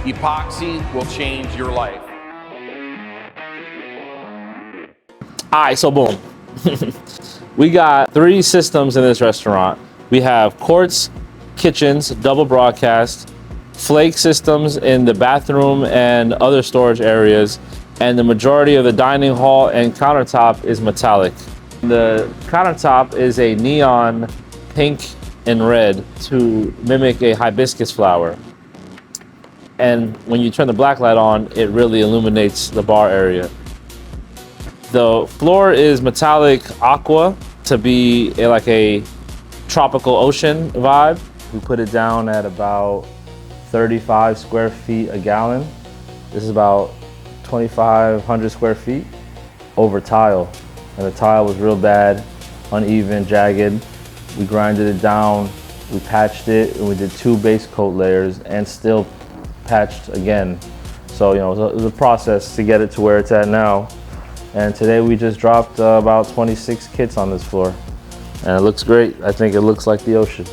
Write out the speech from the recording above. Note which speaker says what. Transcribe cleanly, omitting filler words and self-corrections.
Speaker 1: Epoxy will change your life.
Speaker 2: All right, so boom. We got 3 systems in this restaurant. We have quartz kitchens, double broadcast, flake systems in the bathroom and other storage areas, and the majority of the dining hall and countertop is metallic. The countertop is a neon pink and red to mimic a hibiscus flower. And when you turn the black light on, it really illuminates the bar area. The floor is metallic aqua to be like a tropical ocean vibe. We put it down at about 35 square feet a gallon. This is about 2,500 square feet over tile. And the tile was real bad, uneven, jagged. We grinded it down, we patched it, and we did 2 base coat layers and still patched again. So, you know, it was a process to get it to where it's at now. And today we just dropped about 26 kits on this floor. And it looks great. I think it looks like the ocean.